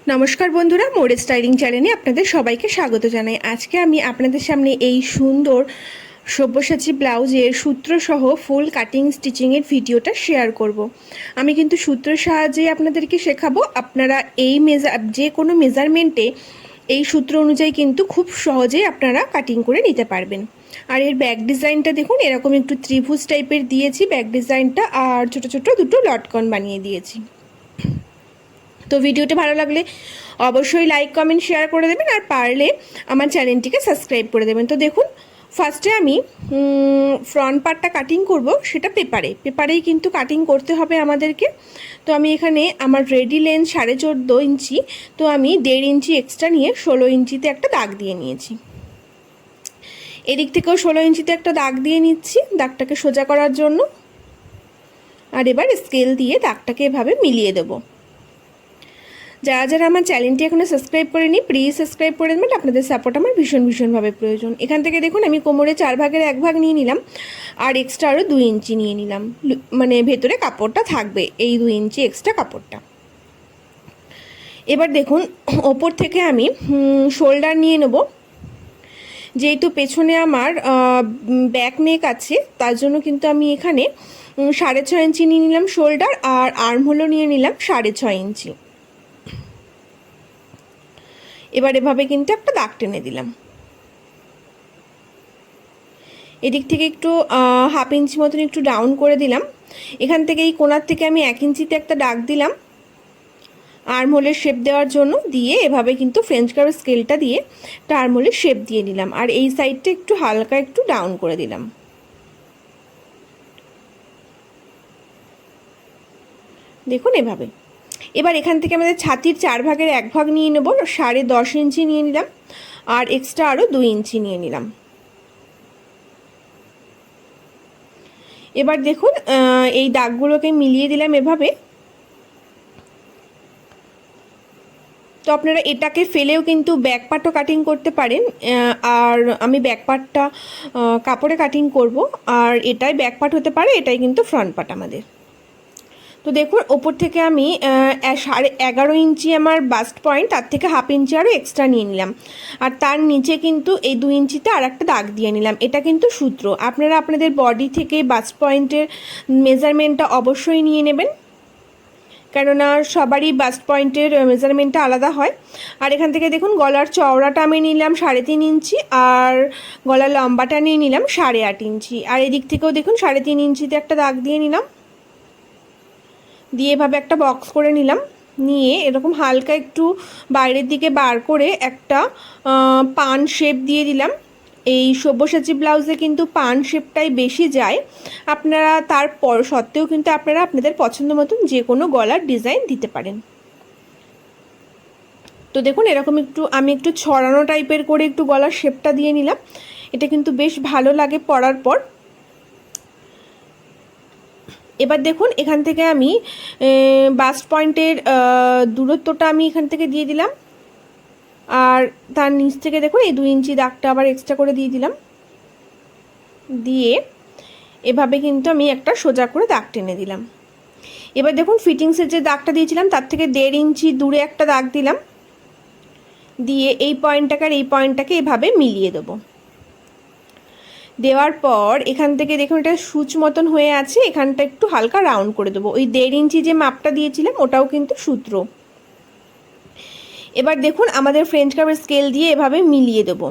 নমস্কার বন্ধুরা, মোড় স্টাইলিং চ্যানেলে আপনাদের সবাইকে স্বাগত জানাই। আজকে আমি আপনাদের সামনে এই সুন্দর সব্যসাচী ব্লাউজের সূত্রসহ ফুল কাটিং স্টিচিংয়ের ভিডিওটা শেয়ার করব। আমি কিন্তু সূত্রের সাহায্যে আপনাদেরকে শেখাবো। আপনারা এই যে কোনো মেজারমেন্টে এই সূত্র অনুযায়ী কিন্তু খুব সহজেই আপনারা কাটিং করে নিতে পারবেন। আর এর ব্যাক ডিজাইনটা দেখুন, এরকম একটু ত্রিভুজ টাইপের দিয়েছি ব্যাক ডিজাইনটা, আর ছোট ছোট দুটো লটকন বানিয়ে দিয়েছি। তো ভিডিওটা ভালো লাগলে অবশ্যই লাইক কমেন্ট শেয়ার করে দেবেন, আর পারলে আমার চ্যানেলটিকে সাবস্ক্রাইব করে দেবেন। তো দেখুন, ফার্স্টে আমি ফ্রন্ট পার্টটা কাটিং করব, সেটা পেপারেই কিন্তু কাটিং করতে হবে আমাদেরকে। তো আমি এখানে আমার রেডি লেন্থ 14.5 ইঞ্চি, তো আমি 1.5 ইঞ্চি এক্সট্রা নিয়ে 16 ইঞ্চিতে একটা দাগ দিয়ে নিয়েছি। এদিক থেকেও 16 ইঞ্চিতে একটা দাগ দিয়ে নিচ্ছি দাগটাকে সোজা করার জন্য। আর এবার স্কেল দিয়ে দাগটাকে এভাবে মিলিয়ে দেবো। যারা যারা আমার চ্যানেলটি এখনও সাবস্ক্রাইব করেনি, প্লিজ সাবস্ক্রাইব করে দেবেন। আপনাদের সাপোর্ট আমার ভীষণভাবে প্রয়োজন। এখান থেকে দেখুন, আমি কোমরে 4 ভাগের 1 ভাগ নিয়ে নিলাম, আর এক্সট্রা আরও 2 ইঞ্চি নিয়ে নিলাম, মানে ভেতরে কাপড়টা থাকবে এই 2 ইঞ্চি এক্সট্রা কাপড়টা। এবার দেখুন, ওপর থেকে আমি শোল্ডার নিয়ে নেব। যেহেতু পেছনে আমার ব্যাক নেক আছে, তার জন্য কিন্তু আমি এখানে 6.5 ইঞ্চি নিয়ে নিলাম শোল্ডার, আর আর্ম হোলও নিয়ে নিলাম 6.5 ইঞ্চি। এবার এভাবে কিন্তু একটা দাগ টেনে দিলাম। এদিক থেকে একটু 1/2 ইঞ্চি মতন একটু ডাউন করে দিলাম। এখান থেকে এই কোণার থেকে আমি 1 ইঞ্চিতে একটা দাগ দিলাম আর্ম হোলের শেপ দেওয়ার জন্য, দিয়ে এভাবে কিন্তু ফ্রেঞ্চ কার্ভ স্কেলটা দিয়ে একটা আর্ম হোলের শেপ দিয়ে নিলাম, আর এই সাইডটা একটু হালকা একটু ডাউন করে দিলাম। দেখুন এভাবে। এবার এখান থেকে আমাদের ছাতির 4 ভাগের 1 ভাগ নিয়ে নেব, 10.5 ইঞ্চি নিয়ে নিলাম, আর এক্সট্রা আরও 2 ইঞ্চি নিয়ে নিলাম। এবার দেখুন, এই দাগগুলোকে মিলিয়ে দিলাম এভাবে। তো আপনারা এটাকে ফেলেও কিন্তু ব্যাক পার্টও কাটিং করতে পারেন, আর আমি ব্যাক পার্টটা কাপড়ে কাটিং করব, আর এটাই ব্যাক পার্ট হতে পারে, এটাই কিন্তু ফ্রন্ট পার্ট আমাদের। তো দেখুন, ওপর থেকে আমি 11.5 ইঞ্চি আমার বাস্ট পয়েন্ট, তার থেকে 1/2 ইঞ্চি আরও এক্সট্রা নিয়ে নিলাম, আর তার নিচে কিন্তু এই 2 ইঞ্চিতে আর একটা দাগ দিয়ে নিলাম। এটা কিন্তু সূত্র, আপনারা আপনাদের বডি থেকে বাস্ট পয়েন্টের মেজারমেন্টটা অবশ্যই নিয়ে নেবেন, কেননা সবারই বাস্ট পয়েন্টের মেজারমেন্টটা আলাদা হয়। আর এখান থেকে দেখুন, গলার চওড়াটা আমি নিলাম 3.5 ইঞ্চি, আর গলার লম্বাটা নিয়ে নিলাম 8.5 ইঞ্চি, আর এদিক থেকেও দেখুন 3.5 ইঞ্চিতে একটা দাগ দিয়ে নিলাম, দিয়ে এভাবে একটা বক্স করে নিলাম। নিয়ে এরকম হালকা একটু বাইরের দিকে বার করে একটা পান শেপ দিয়ে দিলাম। এই সব্যসাচী ব্লাউজে কিন্তু পান শেপটাই বেশি যায়। আপনারা তারপর সত্ত্বেও কিন্তু আপনারা আপনাদের পছন্দ মতন যে কোনো গলার ডিজাইন দিতে পারেন। তো দেখুন, এরকম আমি একটু ছড়ানো টাইপের করে একটু গলার শেপটা দিয়ে নিলাম। এটা কিন্তু বেশ ভালো লাগে পরার পর। এবার দেখুন, এখান থেকে আমি বাস্ট পয়েন্টের দূরত্বটা আমি এখান থেকে দিয়ে দিলাম, আর তার নিচ থেকে দেখুন এই 2 ইঞ্চি দাগটা আবার এক্সট্রা করে দিয়ে দিলাম। দিয়ে এভাবে কিন্তু আমি একটা সোজা করে দাগ টেনে দিলাম। এবার দেখুন, ফিটিংসের যে দাগটা দিয়েছিলাম তার থেকে 1.5 ইঞ্চি দূরে একটা দাগ দিলাম, দিয়ে এই পয়েন্টটাকে আর এই পয়েন্টটাকে এভাবে মিলিয়ে দেবো। দেওয়ার পর এখান থেকে দেখুন, এটা সূচ মতন হয়ে আছে, এখানটা একটু হালকা রাউন্ড করে দেবো। ওই 1.5 ইঞ্চি যে মাপটা দিয়েছিলাম ওটাও কিন্তু সূত্র। এবার দেখুন, আমাদের ফ্রেঞ্চ কার্ভের স্কেল দিয়ে এভাবে মিলিয়ে দেবো।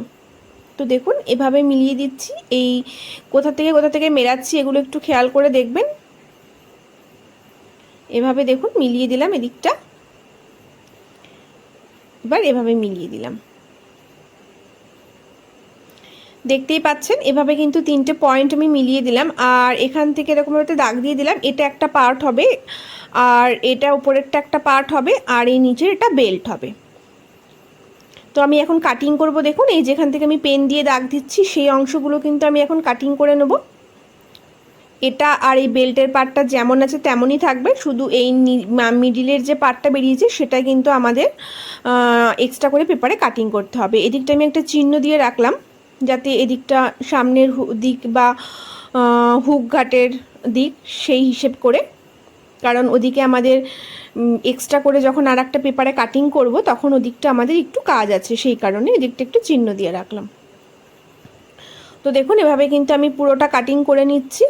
তো দেখুন, এভাবে মিলিয়ে দিচ্ছি। এই কোথা থেকে মেলাচ্ছি এগুলো একটু খেয়াল করে দেখবেন। এভাবে দেখুন মিলিয়ে দিলাম এদিকটা, এবার এভাবে মিলিয়ে দিলাম। দেখতেই পাচ্ছেন এভাবে কিন্তু 3টে পয়েন্ট আমি মিলিয়ে দিলাম, আর এখান থেকে এরকম একটা দাগ দিয়ে দিলাম। এটা একটা পার্ট হবে, আর এটা উপরেরটা একটা পার্ট হবে, আর এই নিচের এটা বেল্ট হবে। তো আমি এখন কাটিং করব। দেখুন, এই যেখান থেকে আমি পেন দিয়ে দাগ দিচ্ছি সেই অংশগুলো কিন্তু আমি এখন কাটিং করে নেব। এটা আর এই বেল্টের পার্টটা যেমন আছে তেমনই থাকবে, শুধু এই মিডিলের যে পার্টটা বেরিয়েছে সেটা কিন্তু আমাদের এক্সট্রা করে পেপারে কাটিং করতে হবে। এদিকটা আমি একটা চিহ্ন দিয়ে রাখলাম, যাতে এদিকটা সামনের দিক বা হুক ঘাটের দিক সেই হিসেব করে কারণ ওদিকে আমাদের এক্সট্রা করে যখন আর একটা পেপারে কাটিং করব তখন ওদিকটা আমাদের একটু কাজ আছে, সেই কারণে ওদিকটা একটু চিহ্ন দিয়ে রাখলাম। তো দেখুন এভাবে কিন্তু আমি পুরোটা কাটিং করে নিচ্ছি।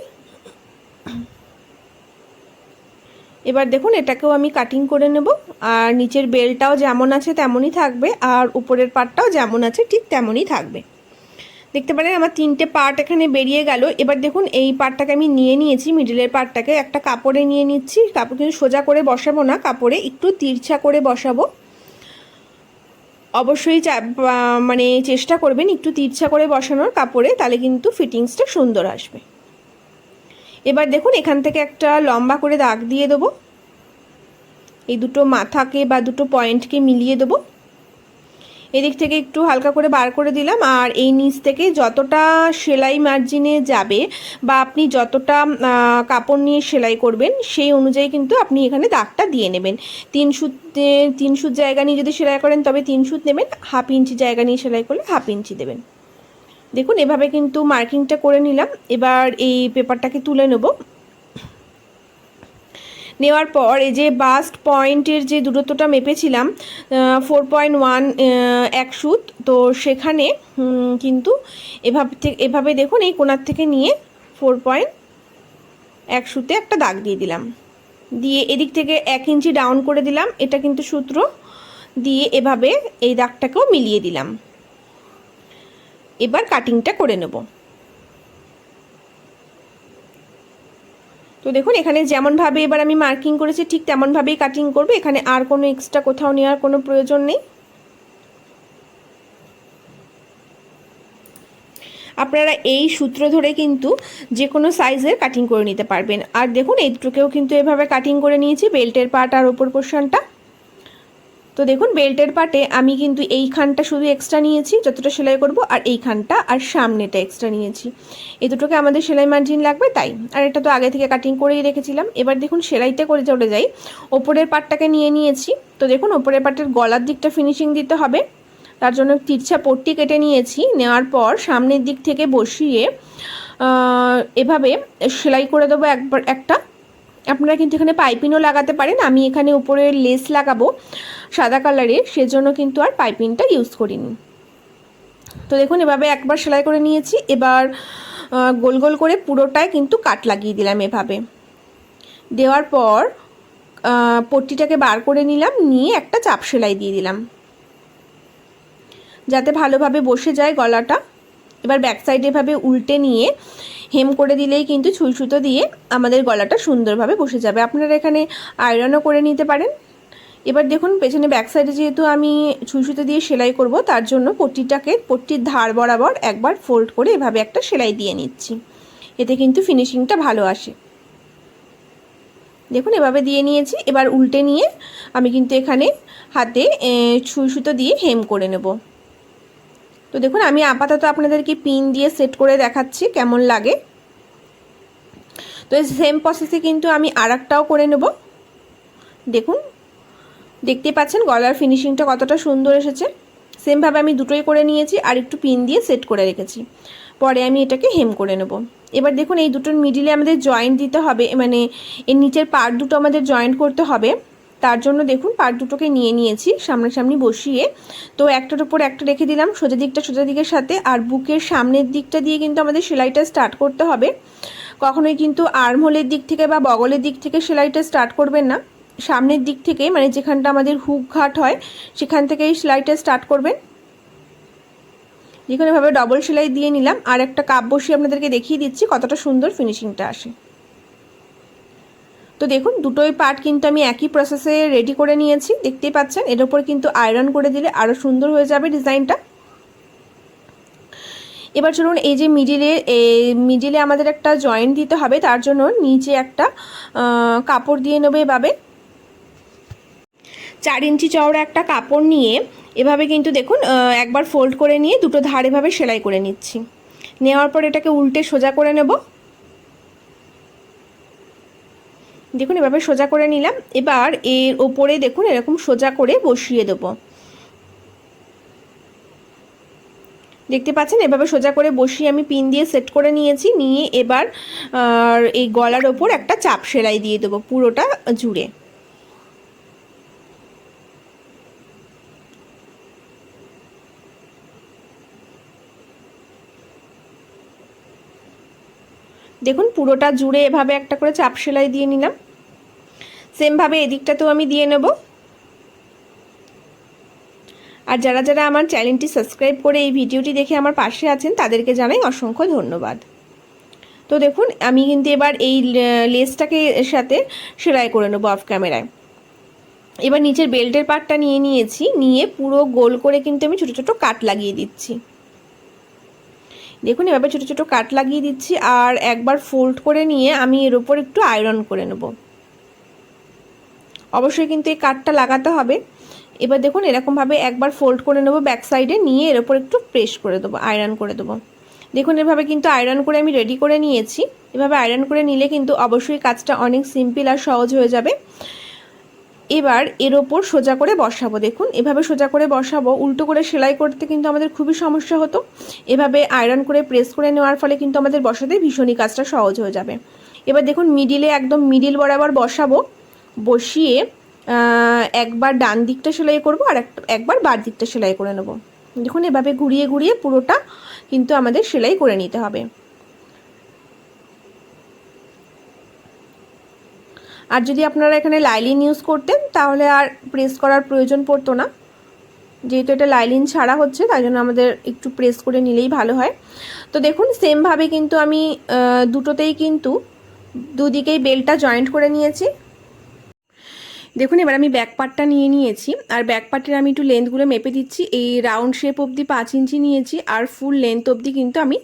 এবার দেখুন এটাকেও আমি কাটিং করে নেব, আর নিচের বেলটাও যেমন আছে তেমনই থাকবে, আর উপরের পার্টটাও যেমন আছে ঠিক তেমনই থাকবে। দেখতে পারেন আমার 3টে পার্ট এখানে বেরিয়ে গেল। এবার দেখুন এই পার্টটাকে আমি নিয়ে নিয়েছি, মিডিলের পার্টটাকে একটা কাপড়ে নিয়ে নিচ্ছি। কাপড় কিন্তু সোজা করে বসাবো না, কাপড়ে একটু তিরছা করে বসাবো। অবশ্যই মানে চেষ্টা করবেন একটু তিরছা করে বসানোর কাপড়ে, তাহলে কিন্তু ফিটিংসটা সুন্দর আসবে। এবার দেখুন এখান থেকে একটা লম্বা করে দাগ দিয়ে দেবো, এই দুটো মাথাকে বা দুটো পয়েন্টকে মিলিয়ে দেবো। এদিক থেকে একটু হালকা করে বার করে দিলাম, আর এই নিচ থেকে যতটা সেলাই মার্জিনে যাবে বা আপনি যতটা কাপড় নিয়ে সেলাই করবেন সেই অনুযায়ী কিন্তু আপনি এখানে দাগটা দিয়ে নেবেন। 3 সুত জায়গা নিয়ে যদি সেলাই করেন তবে 3 সুত নেবেন, 1/2 ইঞ্চি জায়গা নিয়ে সেলাই করলে 1/2 ইঞ্চি দেবেন। দেখুন এভাবে কিন্তু মার্কিংটা করে নিলাম। এবার এই পেপারটাকে তুলে নেব। নেওয়ার পর এই যে বাস্ট পয়েন্টের যে দূরত্বটা মেপেছিলাম 4.1 এক সুত, তো সেখানে কিন্তু এভাবে দেখুন এই কোণার থেকে নিয়ে 4.1 সুতে একটা দাগ দিয়ে দিলাম, দিয়ে এদিক থেকে 1 ইঞ্চি ডাউন করে দিলাম। এটা কিন্তু সূত্র দিয়ে এভাবে এই দাগটাকেও মিলিয়ে দিলাম। এবার কাটিংটা করে নেব। তো দেখুন এখানে যেমনভাবে এবার আমি মার্কিং করেছি ঠিক তেমনভাবেই কাটিং করব, এখানে আর কোনো এক্সট্রা কোথাও নেওয়ার কোনো প্রয়োজন নেই। আপনারা এই সূত্র ধরে কিন্তু যে কোনো সাইজের কাটিং করে নিতে পারবেন। আর দেখুন এই দুটোকেও কিন্তু এভাবে কাটিং করে নিয়েছি, বেল্টের পার্ট আর ওপর পোর্শনটা। তো দেখুন বেল্টের পার্টে আমি কিন্তু এই খানটা শুধু এক্সট্রা নিয়েছি যতটা সেলাই করব, আর এই খানটা আর সামনেটা এক্সট্রা নিয়েছি। এই দুটোকে আমাদের সেলাই মার্জিন লাগবে তাই, আর এটা তো আগে থেকে কাটিং করেই রেখেছিলাম। এবার দেখুন সেলাইটা করে চলে যাই। ওপরের পার্টটাকে নিয়ে নিয়েছি। তো দেখুন ওপরের পার্টের গলার দিকটা ফিনিশিং দিতে হবে, তার জন্য তিরছা পট্টি কেটে নিয়েছি। নেওয়ার পর সামনের দিক থেকে বসিয়ে এভাবে সেলাই করে দেবো একটা। আপনারা কিন্তু এখানে পাইপিনও লাগাতে পারেন, আমি এখানে উপরে লেস লাগাবো সাদা কালারের, সেজন্য কিন্তু আর পাইপিনটা ইউজ করিনি। তো দেখুন এভাবে একবার সেলাই করে নিয়েছি। এবার গোল গোল করে পুরোটায় কিন্তু কাট লাগিয়ে দিলাম। এভাবে দেওয়ার পর পট্টিটাকে বার করে নিলাম, নিয়ে একটা চাপ সেলাই দিয়ে দিলাম যাতে ভালোভাবে বসে যায় গলাটা। এবার ব্যাক সাইডে এভাবে উল্টে নিয়ে হেম করে দিলেই কিন্তু সুই সুতো দিয়ে আমাদের গলাটা সুন্দরভাবে বসে যাবে। আপনারা এখানে আয়রনও করে নিতে পারেন। এবার দেখুন পেছনে ব্যাক সাইডে যেহেতু আমি সুই সুতো দিয়ে সেলাই করব, তার জন্য পট্টির ধার বরাবর একবার ফোল্ড করে এভাবে একটা সেলাই দিয়ে নিচ্ছি, এতে কিন্তু ফিনিশিংটা ভালো আসে। দেখুন এভাবে দিয়ে নিয়েছি। এবার উল্টে নিয়ে আমি কিন্তু এখানে হাতে সুই সুতো দিয়ে হেম করে নেব। তো দেখুন আমি আপাতত আপনাদেরকে পিন দিয়ে সেট করে দেখাচ্ছি কেমন লাগে। তো এই সেম প্রসেসে কিন্তু আমি আরেকটাও করে নেব। দেখুন দেখতে পাচ্ছেন গলার ফিনিশিংটা কতটা সুন্দর এসেছে। সেমভাবে আমি দুটোই করে নিয়েছি, আর একটু পিন দিয়ে সেট করে রেখেছি। পরে আমি এটাকে হেম করে নেব। এবার দেখুন এই দুটোর মিডিলে আমাদের জয়েন্ট দিতে হবে, মানে এর নিচের পার্ট দুটো আমাদের জয়েন্ট করতে হবে। তার জন্য দেখুন পার্ট দুটোকে নিয়ে নিয়েছি সামনাসামনি বসিয়ে, তো একটার উপর একটা রেখে দিলাম, সোজা দিকটা সোজা দিকের সাথে। আর বুকের সামনের দিকটা দিয়ে কিন্তু আমাদের সেলাইটা স্টার্ট করতে হবে। কখনোই কিন্তু আর্মহোলের দিক থেকে বা বগলের দিক থেকে সেলাইটা স্টার্ট করবেন না, সামনের দিক থেকে, মানে যেখানটা আমাদের হুক ঘাট হয় সেখান থেকেই সেলাইটা স্টার্ট করবেন। যেখানে ভাবে ডবল সেলাই দিয়ে নিলাম, আর একটা কাপ বসিয়ে আপনাদেরকে দেখিয়ে দিচ্ছি কতটা সুন্দর ফিনিশিংটা আসে। তো দেখুন দুটোই পার্ট কিন্তু আমি একই প্রসেসে রেডি করে নিয়েছি, দেখতেই পাচ্ছেন। এর উপর কিন্তু আয়রন করে দিলে আরও সুন্দর হয়ে যাবে ডিজাইনটা। এবার চলুন এই যে মিডিলে আমাদের একটা জয়েন্ট দিতে হবে, তার জন্য নিচে একটা কাপড় দিয়ে নেবে। এভাবে 4 ইঞ্চি চওড়া একটা কাপড় নিয়ে এভাবে কিন্তু দেখুন একবার ফোল্ড করে নিয়ে দুটো ধার এভাবে সেলাই করে নিচ্ছি। নেওয়ার পর এটাকে উল্টে সোজা করে নেব। দেখুন এভাবে সোজা করে নিলাম। এবার এর ওপরে দেখুন এরকম সোজা করে বসিয়ে দেব। দেখতে পাচ্ছেন এভাবে সোজা করে বসিয়ে আমি পিন দিয়ে সেট করে নিয়েছি। নিয়ে এবার এই গলার ওপর একটা চাপ সেলাই দিয়ে দেবো পুরোটা জুড়ে। দেখুন পুরোটা জুড়ে এভাবে একটা করে চাপ সেলাই দিয়ে নিলাম। সেমভাবে এদিকটাতেও আমি দিয়ে নেব। আর যারা যারা আমার চ্যানেলটি সাবস্ক্রাইব করে এই ভিডিওটি দেখে আমার পাশে আছেন তাদেরকে জানাই অসংখ্য ধন্যবাদ। তো দেখুন আমি কিন্তু এবার এই লেসটাকে এর সাথে সেলাই করে নেবো অফ ক্যামেরায়। এবার নিচের বেল্টের পার্টটা নিয়ে নিয়েছি, নিয়ে পুরো গোল করে কিন্তু আমি ছোটো ছোটো কাট লাগিয়ে দিচ্ছি। দেখুন এভাবে ছোটো ছোটো কাট লাগিয়ে দিচ্ছি। আর একবার ফোল্ড করে নিয়ে আমি এর উপর একটু আয়রন করে নেব। অবশ্যই কিন্তু এই কাটটা লাগাতে হবে। এবার দেখুন এরকমভাবে একবার ফোল্ড করে নেব ব্যাক সাইডে, নিয়ে এর উপর একটু প্রেস করে দেবো, আয়রন করে দেবো। দেখুন এভাবে কিন্তু আয়রন করে আমি রেডি করে নিয়েছি। এভাবে আয়রন করে নিলে কিন্তু অবশ্যই কাজটা অনেক সিম্পল আর সহজ হয়ে যাবে। এবার এর ওপর সোজা করে বসাবো। দেখুন এভাবে সোজা করে বসাবো। উল্টো করে সেলাই করতে কিন্তু আমাদের খুবই সমস্যা হতো। এভাবে আয়রন করে প্রেস করে নেওয়ার ফলে কিন্তু আমাদের বসাতে ভীষণই কাজটা সহজ হয়ে যাবে। এবার দেখুন মিডিলে একদম মিডিল বরাবর বসাবো। বসিয়ে একবার ডান দিকটা সেলাই করব আর একবার বাঁ দিকটা সেলাই করে নেব। দেখুন এভাবে ঘুরিয়ে ঘুরিয়ে পুরোটা কিন্তু আমাদের সেলাই করে নিতে হবে। আর যদি আপনারা এখানে লাইলিন ইউজ করতেন তাহলে আর প্রেস করার প্রয়োজন পড়তো না। যেহেতু এটা লাইলিন ছাড়া হচ্ছে তাই জন্য আমাদের একটু প্রেস করে নিলেই ভালো হয়। তো দেখুন সেমভাবে কিন্তু আমি দুটোতেই কিন্তু দুদিকেই বেল্টটা জয়েন্ট করে নিয়েছি। দেখুন এবার আমি ব্যাক পার্টটা নিয়ে নিয়েছি। আর ব্যাক পার্টের আমি একটু লেন্থগুলো মেপে দিচ্ছি। এই রাউন্ড শেপ অবধি 5 ইঞ্চি নিয়েছি, আর ফুল লেন্থ অবধি কিন্তু আমি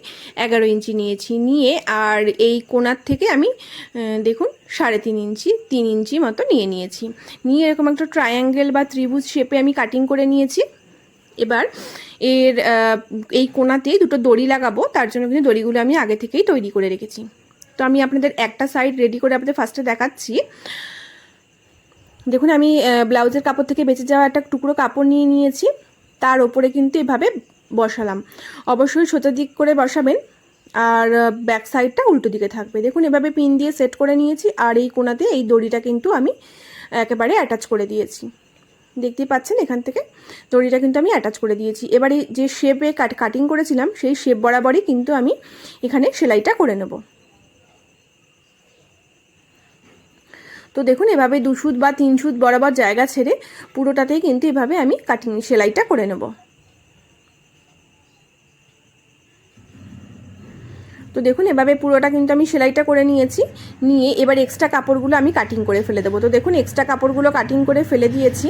11 ইঞ্চি নিয়েছি। নিয়ে আর এই কোণার থেকে আমি দেখুন 3.5 ইঞ্চি 3 ইঞ্চি মতো নিয়েছি। নিয়ে এরকম একটা ট্রায়াঙ্গেল বা ত্রিভুজ শেপে আমি কাটিং করে নিয়েছি। এবার এর এই কোণাতেই দুটো দড়ি লাগাবো, তার জন্য কিন্তু দড়িগুলো আমি আগে থেকেই তৈরি করে রেখেছি। তো আমি আপনাদের একটা সাইড রেডি করে আপনাদের ফার্স্টে দেখাচ্ছি। দেখুন আমি ব্লাউজের কাপড় থেকে বেঁচে যাওয়া একটা টুকরো কাপড় নিয়ে নিয়েছি, তার ওপরে কিন্তু এভাবে বসালাম। অবশ্যই সোজা দিক করে বসাবেন, আর ব্যাক সাইডটা উল্টো দিকে থাকবে। দেখুন এভাবে পিন দিয়ে সেট করে নিয়েছি। আর এই কোণাতে এই দড়িটা কিন্তু আমি একেবারে অ্যাটাচ করে দিয়েছি। দেখতেই পাচ্ছেন এখান থেকে দড়িটা কিন্তু আমি অ্যাটাচ করে দিয়েছি। এবারে যে শেপে কাটিং করেছিলাম সেই শেপ বরাবরই কিন্তু আমি এখানে সেলাইটা করে নেব। তো দেখুন এভাবে 2 সুত বা 3 সুত বরাবর জায়গা ছেড়ে পুরোটাতেই কিন্তু এভাবে আমি সেলাইটা করে নেব। তো দেখুন এভাবে পুরোটা কিন্তু আমি সেলাইটা করে নিয়েছি। নিয়ে এবার এক্সট্রা কাপড়গুলো আমি কাটিং করে ফেলে দেবো। তো দেখুন এক্সট্রা কাপড়গুলো কাটিং করে ফেলে দিয়েছি।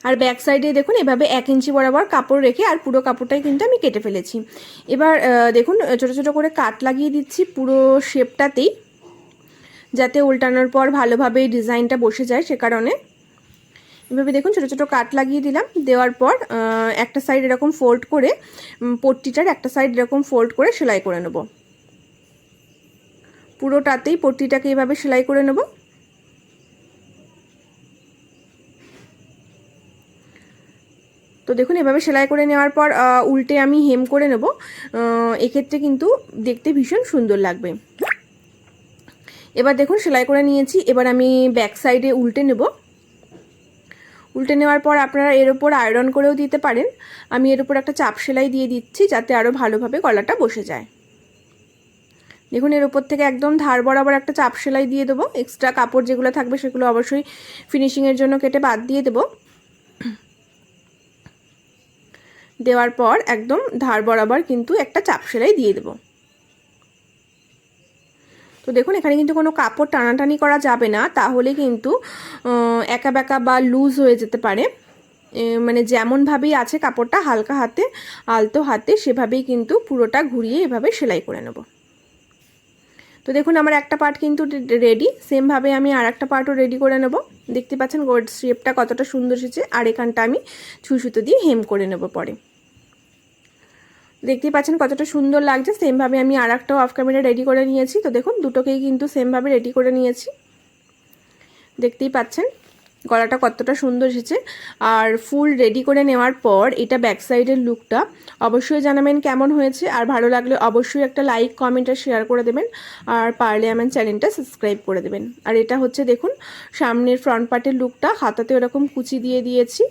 আর ব্যাক সাইডে দেখুন এভাবে 1 ইঞ্চি বরাবর কাপড় রেখে আর পুরো কাপড়টাই কিন্তু আমি কেটে ফেলেছি। এবার দেখুন ছোটো ছোটো করে কাট লাগিয়ে দিচ্ছি পুরো শেপটাতেই, যাতে উল্টানোর পর ভালোভাবে ডিজাইনটা বসে যায়। সে কারণে এভাবে দেখুন ছোটো ছোটো কাট লাগিয়ে দিলাম। দেওয়ার পর একটা সাইড এরকম ফোল্ড করে, পট্টিটার একটা সাইড এরকম ফোল্ড করে সেলাই করে নেব। পুরোটাতেই পট্টিটাকে এভাবে সেলাই করে নেব। তো দেখুন এভাবে সেলাই করে নেওয়ার পর উল্টে আমি হেম করে নেব। এক্ষেত্রে কিন্তু দেখতে ভীষণ সুন্দর লাগবে। এবার দেখুন সেলাই করে নিয়েছি। এবার আমি ব্যাক সাইডে উল্টে নেব। উল্টে নেওয়ার পর আপনারা এর ওপর আয়রন করেও দিতে পারেন। আমি এর ওপর একটা চাপ সেলাই দিয়ে দিচ্ছি যাতে আরও ভালোভাবে গলাটা বসে যায়। দেখুন এর ওপর থেকে একদম ধার বরাবর একটা চাপ সেলাই দিয়ে দেবো। এক্সট্রা কাপড় যেগুলো থাকবে সেগুলো অবশ্যই ফিনিশিংয়ের জন্য কেটে বাদ দিয়ে দেবো। দেওয়ার পর একদম ধার বরাবর কিন্তু একটা চাপ সেলাই দিয়ে দেবো। তো দেখুন এখানে কিন্তু কোনো কাপড় টানাটানি করা যাবে না, তাহলে কিন্তু একা বেঁকা বা লুজ হয়ে যেতে পারে। মানে যেমনভাবেই আছে কাপড়টা হালকা হাতে আলতো হাতে সেভাবেই কিন্তু পুরোটা ঘুরিয়ে এভাবে সেলাই করে নেব। তো দেখুন আমার একটা পার্ট কিন্তু রেডি। সেমভাবে আমি আর একটা পার্টও রেডি করে নেব। দেখতে পাচ্ছেন গোল শেপটা কতটা সুন্দর এসেছে। আর এখানটা আমি ছুঁই সুতো দিয়ে হেম করে নেব পরে। দেখতেই পাচ্ছেন কতটা সুন্দর লাগছে। সেমভাবে আমি আর একটা অফ ক্যামেরা রেডি করে নিয়েছি। তো দেখুন দুটোকেই কিন্তু সেমভাবে রেডি করে নিয়েছি, দেখতেই পাচ্ছেন। গলাটা কতটা সুন্দর এসেছে। আর ফুল রেডি করে নেওয়ার পর এটা ব্যাক সাইডের লুকটা অবশ্যই জানাবেন কেমন হয়েছে। আর ভালো লাগলে অবশ্যই একটা লাইক কমেন্ট আর শেয়ার করে দেবেন, আর পারলে আমার চ্যানেলটা সাবস্ক্রাইব করে দেবেন। আর এটা হচ্ছে দেখুন সামনের ফ্রন্ট পার্টের লুকটা, হাতাতে ওরকম কুচি দিয়ে দিয়েছি।